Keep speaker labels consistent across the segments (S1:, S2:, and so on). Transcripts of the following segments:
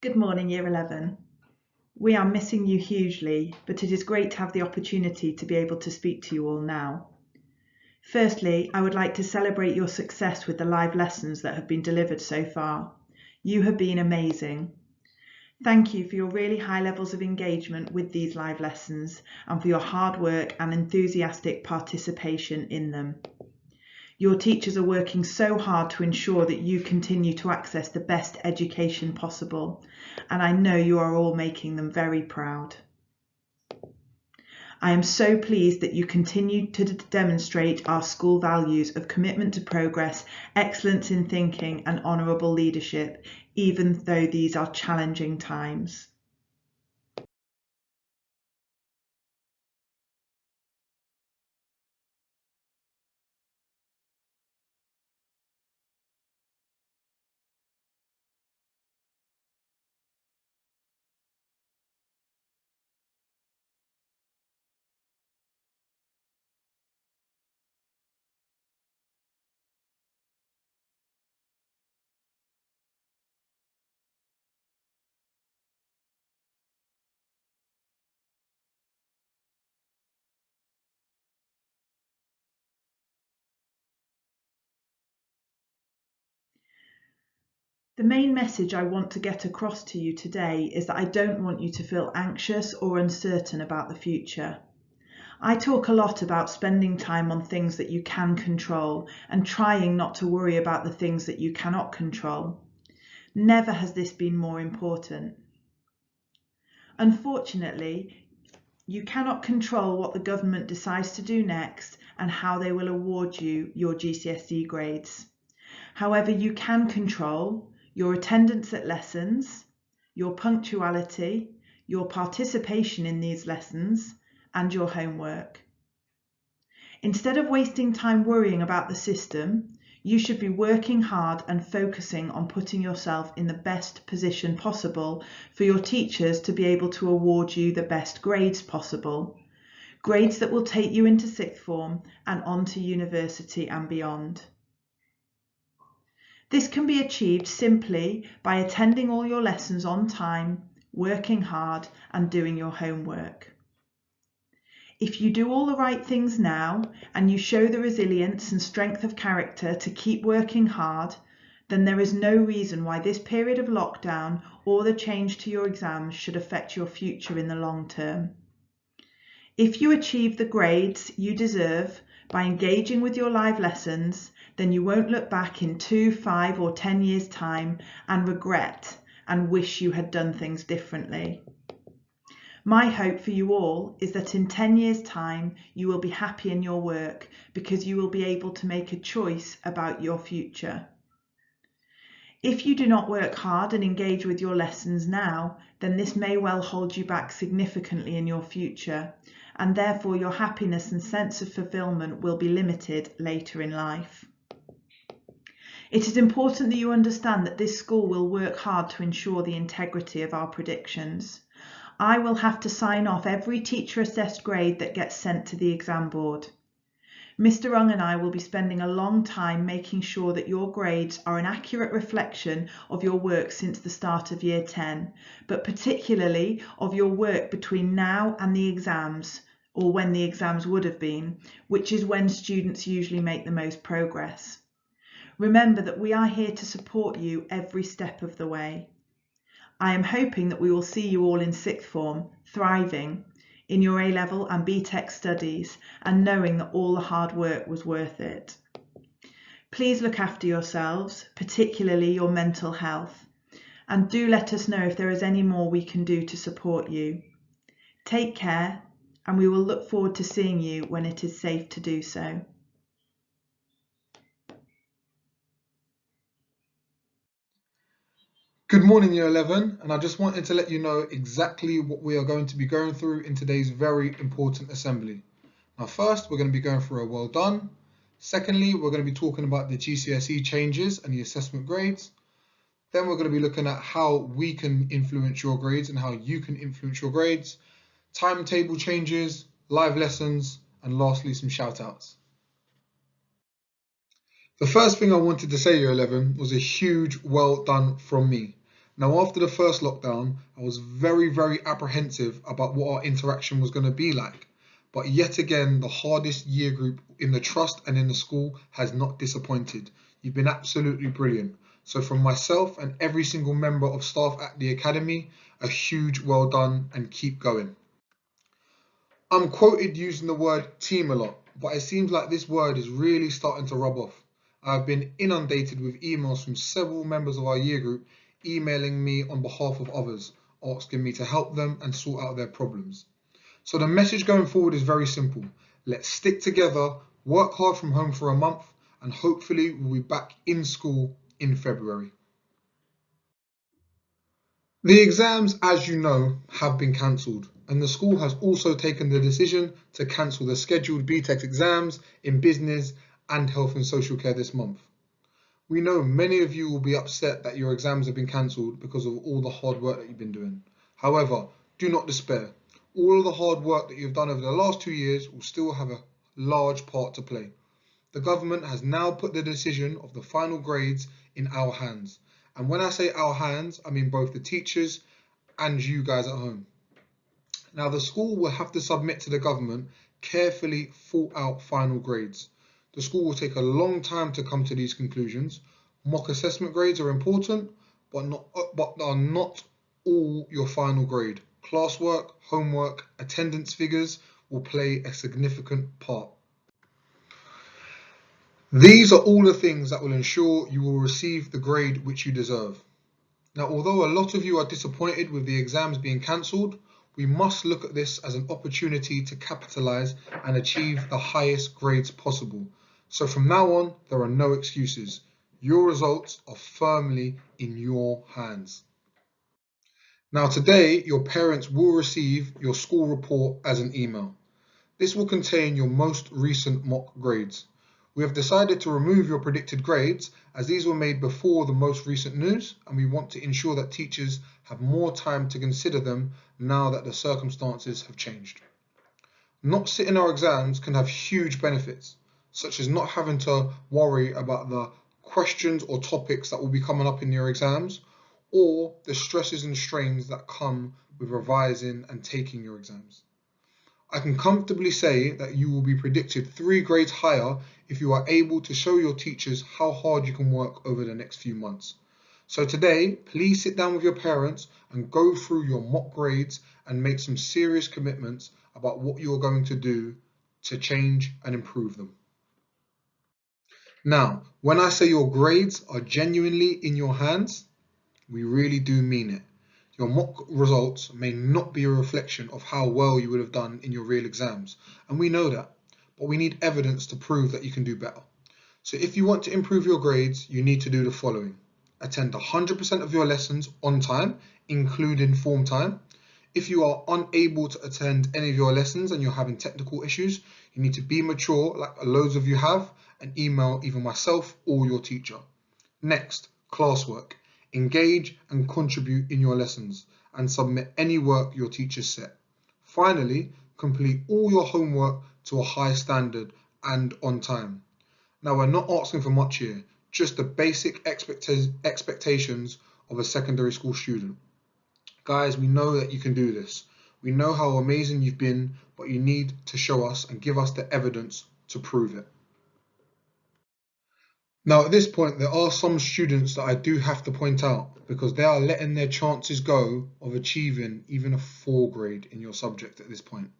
S1: Good morning, Year 11. We are missing you hugely, but it is great to have the opportunity to be able to speak to you all now. Firstly, I would like to celebrate your success with the live lessons that have been delivered so far. You have been amazing. Thank you for your really high levels of engagement with these live lessons and for your hard work and enthusiastic participation in them. Your teachers are working so hard to ensure that you continue to access the best education possible, and I know you are all making them very proud. I am so pleased that you continue to demonstrate our school values of commitment to progress, excellence in thinking, and honourable leadership, even though these are challenging times. The main message I want to get across to you today is that I don't want you to feel anxious or uncertain about the future. I talk a lot about spending time on things that you can control and trying not to worry about the things that you cannot control. Never has this been more important. Unfortunately, you cannot control what the government decides to do next and how they will award you your GCSE grades. However, you can control your attendance at lessons, your punctuality, your participation in these lessons, and your homework. Instead of wasting time worrying about the system, you should be working hard and focusing on putting yourself in the best position possible for your teachers to be able to award you the best grades possible. Grades that will take you into sixth form and on to university and beyond. This can be achieved simply by attending all your lessons on time, working hard, and doing your homework. If you do all the right things now and you show the resilience and strength of character to keep working hard, then there is no reason why this period of lockdown or the change to your exams should affect your future in the long term. If you achieve the grades you deserve by engaging with your live lessons, then you won't look back in 2, 5, or 10 years' time and regret and wish you had done things differently. My hope for you all is that in 10 years' time, you will be happy in your work because you will be able to make a choice about your future. If you do not work hard and engage with your lessons now, then this may well hold you back significantly in your future, and therefore your happiness and sense of fulfillment will be limited later in life. It is important that you understand that this school will work hard to ensure the integrity of our predictions. I will have to sign off every teacher-assessed grade that gets sent to the exam board. Mr. Ung and I will be spending a long time making sure that your grades are an accurate reflection of your work since the start of Year 10, but particularly of your work between now and the exams, or when the exams would have been, which is when students usually make the most progress. Remember that we are here to support you every step of the way. I am hoping that we will see you all in sixth form, thriving in your A-level and BTEC studies and knowing that all the hard work was worth it. Please look after yourselves, particularly your mental health, and do let us know if there is any more we can do to support you. Take care, and we will look forward to seeing you when it is safe to do so.
S2: Good morning, Year 11, and I just wanted to let you know exactly what we are going to be going through in today's very important assembly. Now, first, we're going to be going through a well done. Secondly, we're going to be talking about the GCSE changes and the assessment grades. Then we're going to be looking at how we can influence your grades and how you can influence your grades, timetable changes, live lessons, and lastly, some shout outs. The first thing I wanted to say, Year 11, was a huge well done from me. Now, after the first lockdown, I was very apprehensive about what our interaction was going to be like. But yet again, the hardest year group in the trust and in the school has not disappointed. You've been absolutely brilliant. So from myself and every single member of staff at the Academy, a huge well done and keep going. I'm quoted using the word team a lot, but it seems like this word is really starting to rub off. I've been inundated with emails from several members of our year group emailing me on behalf of others, asking me to help them and sort out their problems. So the message going forward is very simple. Let's stick together, work hard from home for a month, and hopefully we'll be back in school in February. The exams, as you know, have been cancelled, and the school has also taken the decision to cancel the scheduled BTEC exams in business and health and social care this month. We know many of you will be upset that your exams have been cancelled because of all the hard work that you've been doing. However, do not despair. All of the hard work that you've done over the last 2 years will still have a large part to play. The government has now put the decision of the final grades in our hands. And when I say our hands, I mean both the teachers and you guys at home. Now, the school will have to submit to the government carefully thought out final grades. The school will take a long time to come to these conclusions. Mock assessment grades are important, but are not all your final grade. Classwork, homework, attendance figures will play a significant part. These are all the things that will ensure you will receive the grade which you deserve. Now, although a lot of you are disappointed with the exams being cancelled, we must look at this as an opportunity to capitalise and achieve the highest grades possible. So from now on, there are no excuses. Your results are firmly in your hands. Now today, your parents will receive your school report as an email. This will contain your most recent mock grades. We have decided to remove your predicted grades as these were made before the most recent news, and we want to ensure that teachers have more time to consider them now that the circumstances have changed. Not sitting our exams can have huge benefits, such as not having to worry about the questions or topics that will be coming up in your exams, or the stresses and strains that come with revising and taking your exams. I can comfortably say that you will be predicted 3 grades higher if you are able to show your teachers how hard you can work over the next few months. So today, please sit down with your parents and go through your mock grades and make some serious commitments about what you are going to do to change and improve them. Now, when I say your grades are genuinely in your hands, we really do mean it. Your mock results may not be a reflection of how well you would have done in your real exams, and we know that, but we need evidence to prove that you can do better. So if you want to improve your grades, you need to do the following. Attend 100% of your lessons on time, including form time. If you are unable to attend any of your lessons and you're having technical issues, you need to be mature, like loads of you have, and email either myself or your teacher. Next, classwork. Engage and contribute in your lessons and submit any work your teachers set. Finally, complete all your homework to a high standard and on time. Now, we're not asking for much here, just the basic expectations of a secondary school student. Guys, we know that you can do this. We know how amazing you've been, but you need to show us and give us the evidence to prove it. Now, at this point, there are some students that I do have to point out because they are letting their chances go of achieving even a 4 grade in your subject at this point.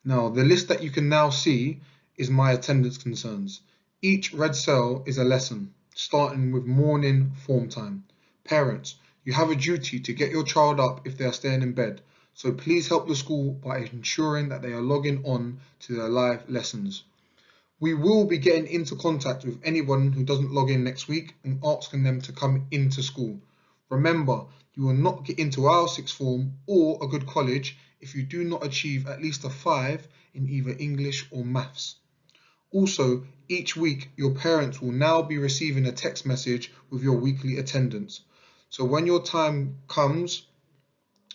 S2: Now, the list that you can now see is my attendance concerns. Each red cell is a lesson, starting with morning form time. Parents, you have a duty to get your child up if they are staying in bed, so please help the school by ensuring that they are logging on to their live lessons. We will be getting into contact with anyone who doesn't log in next week and asking them to come into school. Remember, you will not get into our sixth form or a good college if you do not achieve at least a 5 in either English or maths. Also, each week your parents will now be receiving a text message with your weekly attendance. So when your time comes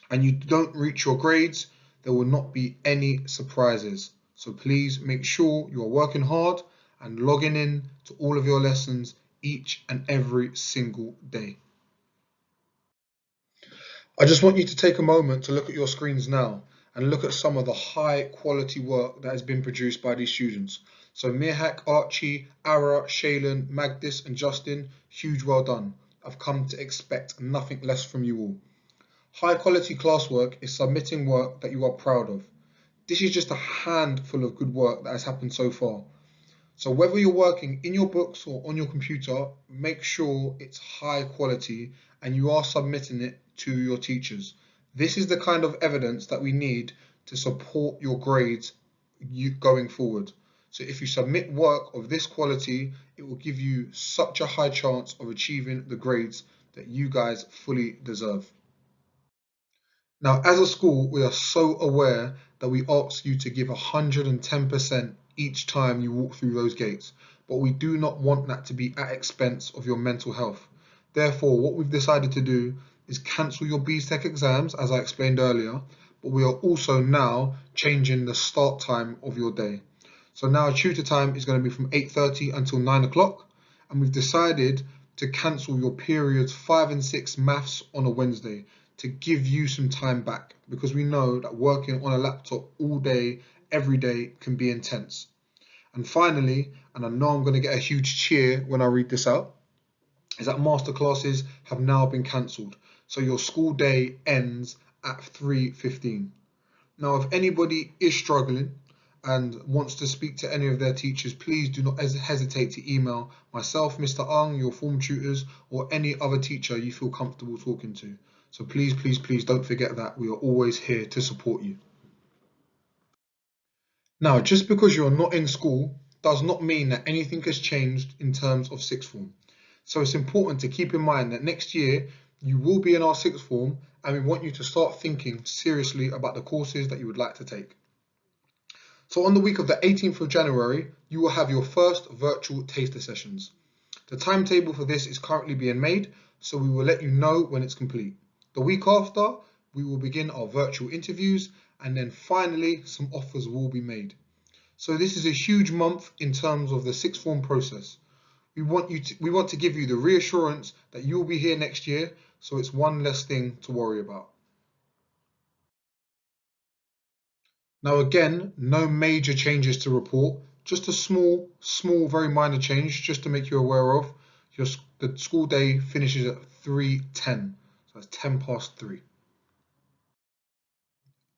S2: and you don't reach your grades, there will not be any surprises. So please make sure you are working hard and logging in to all of your lessons each and every single day. I just want you to take a moment to look at your screens now and look at some of the high quality work that has been produced by these students. So Mirhak, Archie, Ara, Shaylin, Magdis and Justin, huge well done. I've come to expect nothing less from you all. High quality classwork is submitting work that you are proud of. This is just a handful of good work that has happened so far. So whether you're working in your books or on your computer, make sure it's high quality and you are submitting it to your teachers. This is the kind of evidence that we need to support your grades going forward. So if you submit work of this quality, it will give you such a high chance of achieving the grades that you guys fully deserve. Now, as a school, we are so aware that we ask you to give 110% each time you walk through those gates, but we do not want that to be at expense of your mental health. Therefore, what we've decided to do is cancel your BTEC exams, as I explained earlier, but we are also now changing the start time of your day. So now tutor time is going to be from 8:30 until 9 o'clock, and we've decided to cancel your periods 5 and 6 maths on a Wednesday to give you some time back, because we know that working on a laptop all day, every day can be intense. And finally, and I know I'm going to get a huge cheer when I read this out, is that masterclasses have now been cancelled. So your school day ends at 3:15. Now, if anybody is struggling and wants to speak to any of their teachers, please do not hesitate to email myself, Mr. Ung, your form tutors, or any other teacher you feel comfortable talking to. So please, please, please don't forget that we are always here to support you. Now, just because you're not in school does not mean that anything has changed in terms of sixth form. So it's important to keep in mind that next year you will be in our sixth form, and we want you to start thinking seriously about the courses that you would like to take. So on the week of the 18th of January, you will have your first virtual taster sessions. The timetable for this is currently being made, so we will let you know when it's complete. The week after, we will begin our virtual interviews, and then finally some offers will be made. So this is a huge month in terms of the sixth form process. We want to give you the reassurance that you'll be here next year, so it's one less thing to worry about. Now again, no major changes to report, just a small, very minor change just to make you aware of. The school day finishes at 3:10, so that's 10 past 3.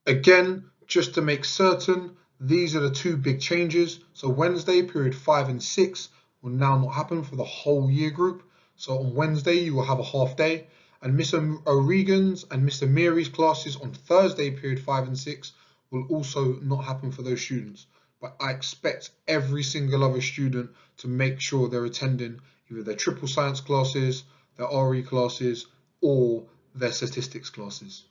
S2: Again, just to make certain, these are the two big changes. So Wednesday, period 5 and 6 will now not happen for the whole year group. So on Wednesday, you will have a half day, and Mr. O'Regan's and Mr. Mary's classes on Thursday, period 5 and 6 will also not happen for those students. But I expect every single other student to make sure they're attending either their triple science classes, their RE classes, or their statistics classes.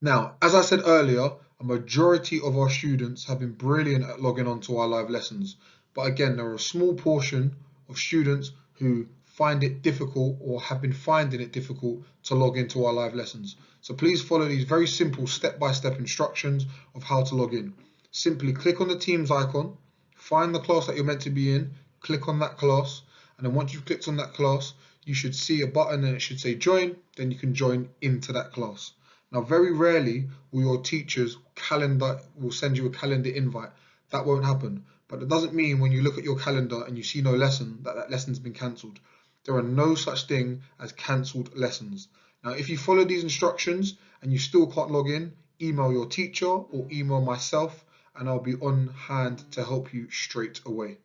S2: Now, as I said earlier, a majority of our students have been brilliant at logging on to our live lessons. But again, there are a small portion of students who find it difficult or have been finding it difficult to log into our live lessons. So please follow these very simple step-by-step instructions of how to log in. Simply click on the Teams icon, find the class that you're meant to be in, click on that class, and then once you've clicked on that class, you should see a button and it should say join, then you can join into that class. Now, very rarely will your teachers will send you a calendar invite. That won't happen. But it doesn't mean when you look at your calendar and you see no lesson, that lesson's been cancelled. There are no such thing as cancelled lessons. Now, if you follow these instructions and you still can't log in, email your teacher or email myself, and I'll be on hand to help you straight away.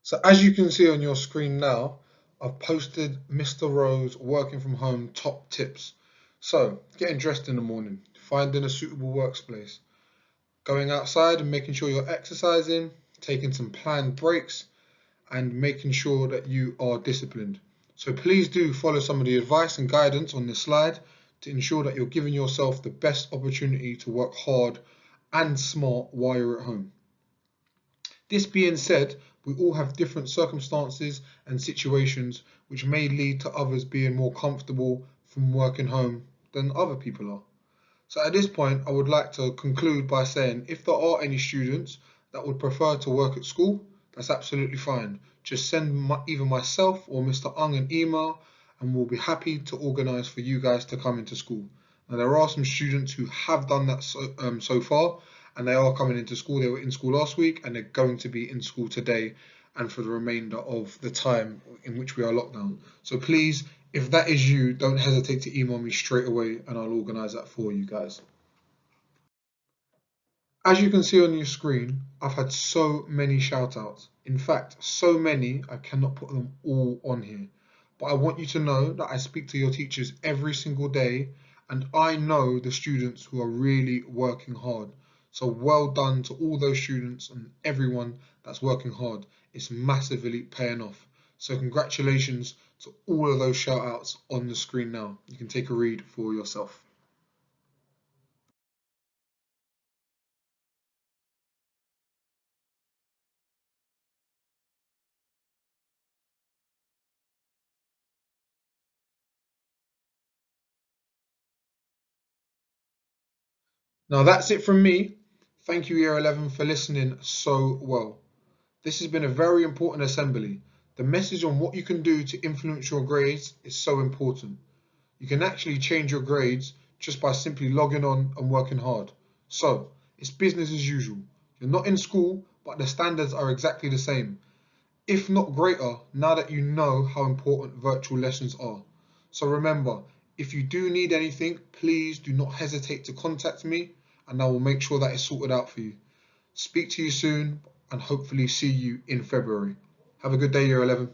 S2: So as you can see on your screen now, I've posted Mr. Rowe's working from home top tips. So getting dressed in the morning, finding a suitable workspace, going outside and making sure you're exercising, taking some planned breaks, and making sure that you are disciplined. So please do follow some of the advice and guidance on this slide to ensure that you're giving yourself the best opportunity to work hard and smart while you're at home. This being said, we all have different circumstances and situations which may lead to others being more comfortable from working home than other people are. So at this point, I would like to conclude by saying if there are any students that would prefer to work at school, that's absolutely fine. Just send either myself or Mr. Ung an email and we'll be happy to organise for you guys to come into school. Now, there are some students who have done that so far, and they are coming into school. They were in school last week and they're going to be in school today and for the remainder of the time in which we are locked down. So please, if that is you, don't hesitate to email me straight away and I'll organise that for you guys. As you can see on your screen, I've had so many shout outs. In fact, so many I cannot put them all on here. But I want you to know that I speak to your teachers every single day and I know the students who are really working hard. So well done to all those students and everyone that's working hard. It's massively paying off. So congratulations to all of those shout outs on the screen now. You can take a read for yourself. Now that's it from me. Thank you, Year 11, for listening so well. This has been a very important assembly. The message on what you can do to influence your grades is so important. You can actually change your grades just by simply logging on and working hard. So, it's business as usual. You're not in school, but the standards are exactly the same, if not greater, now that you know how important virtual lessons are. So remember, if you do need anything, please do not hesitate to contact me and I will make sure that it's sorted out for you. Speak to you soon and hopefully see you in February. Have a good day, Year 11.